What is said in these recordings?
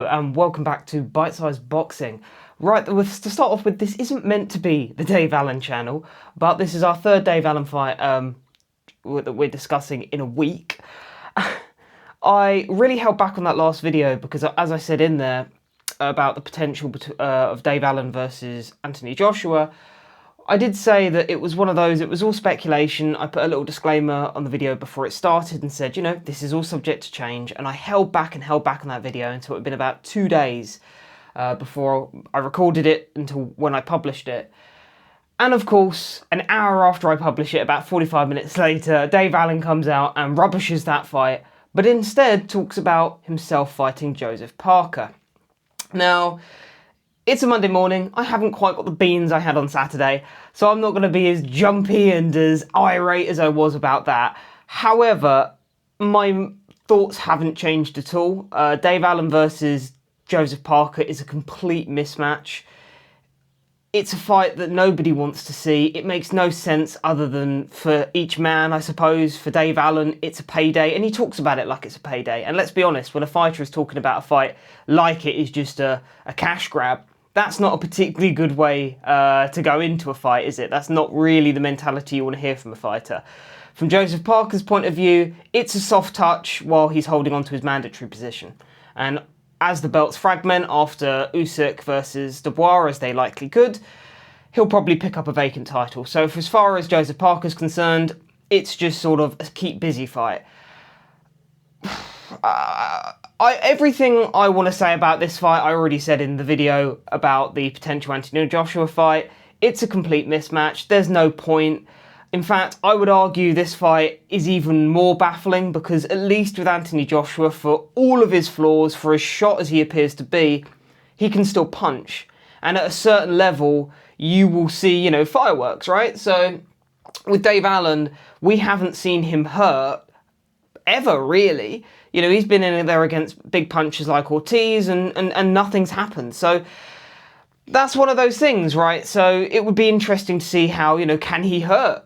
and welcome back to Bite Size Boxing. Right, to start off with, this isn't meant to be the Dave Allen channel, but this is our third Dave Allen fight that we're discussing in a week. I really held back on that last video because, as I said in there about the potential of Dave Allen versus Anthony Joshua, I did say that it was one of those, it was all speculation. I put a little disclaimer on the video before it started and said, you know, this is all subject to change. And I held back on that video until it had been about 2 days before I recorded it until when I published it. And of course, an hour after I publish it, about 45 minutes later, Dave Allen comes out and rubbishes that fight, but instead talks about himself fighting Joseph Parker. Now, it's a Monday morning. I haven't quite got the beans I had on Saturday, so I'm not going to be as jumpy and as irate as I was about that. However, my thoughts haven't changed at all. Dave Allen versus Joseph Parker is a complete mismatch. It's a fight that nobody wants to see. It makes no sense other than for each man, I suppose. For Dave Allen, it's a payday, and he talks about it like it's a payday. And let's be honest, when a fighter is talking about a fight like it is just a cash grab, that's not a particularly good way to go into a fight, is it? That's not really the mentality you want to hear from a fighter. From Joseph Parker's point of view, it's a soft touch while he's holding on to his mandatory position. And as the belts fragment after Usyk versus Dubois, as they likely could, he'll probably pick up a vacant title. So for as far as Joseph Parker's concerned, it's just sort of a keep busy fight. Everything I want to say about this fight, I already said in the video about the potential Anthony Joshua fight. It's a complete mismatch. There's no point. In fact, I would argue this fight is even more baffling because at least with Anthony Joshua, for all of his flaws, for as shot as he appears to be, he can still punch. And at a certain level, you will see, you know, fireworks, right? So with Dave Allen, we haven't seen him hurt ever, really. You know, he's been in there against big punchers like Ortiz and nothing's happened. So that's one of those things, right? So it would be interesting to see how, you know, can he hurt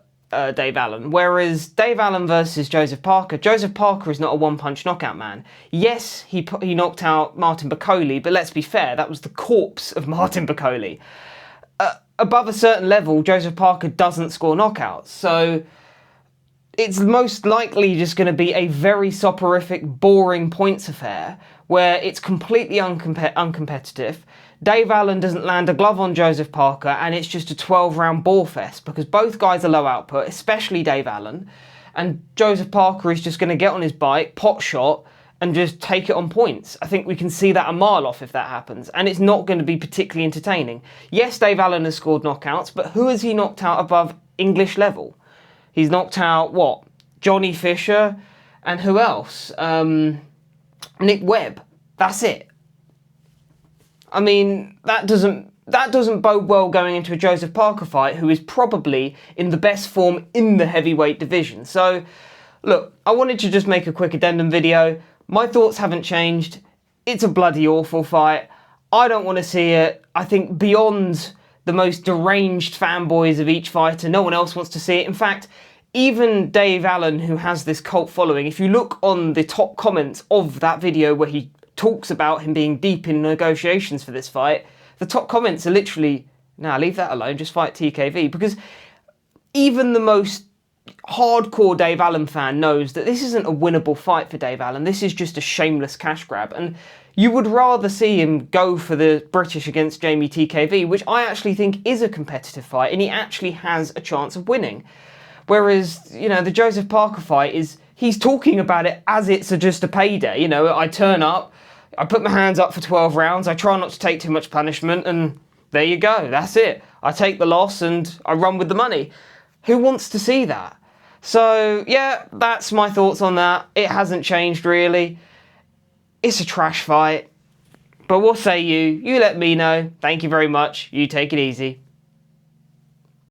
Dave Allen? Whereas Dave Allen versus Joseph Parker is not a one-punch knockout man. Yes, he knocked out Martin Bakole, but let's be fair, that was the corpse of Martin Bakole. Above a certain level, Joseph Parker doesn't score knockouts. So it's most likely just going to be a very soporific, boring points affair where it's completely uncompetitive. Dave Allen doesn't land a glove on Joseph Parker and it's just a 12-round ball fest because both guys are low output, especially Dave Allen. And Joseph Parker is just going to get on his bike, pot shot, and just take it on points. I think we can see that a mile off if that happens. And it's not going to be particularly entertaining. Yes, Dave Allen has scored knockouts, but who has he knocked out above English level? He's knocked out, what? Johnny Fisher and who else? Nick Webb. That's it. I mean, that doesn't bode well going into a Joseph Parker fight, who is probably in the best form in the heavyweight division. So, look, I wanted to just make a quick addendum video. My thoughts haven't changed. It's a bloody awful fight. I don't want to see it. I think beyond the most deranged fanboys of each fighter, no one else wants to see it. In fact, even Dave Allen, who has this cult following, if you look on the top comments of that video where he talks about him being deep in negotiations for this fight, the top comments are literally, nah, leave that alone, just fight TKV. Because even the most hardcore Dave Allen fan knows that this isn't a winnable fight for Dave Allen. This is just a shameless cash grab. And you would rather see him go for the British against Jamie TKV, which I actually think is a competitive fight, and he actually has a chance of winning. Whereas, you know, the Joseph Parker fight he's talking about it as it's just a payday. You know, I turn up, I put my hands up for 12 rounds, I try not to take too much punishment, and there you go, that's it. I take the loss and I run with the money. Who wants to see that? So, yeah, that's my thoughts on that. It hasn't changed, really. It's a trash fight. But what say you? You let me know. Thank you very much. You take it easy.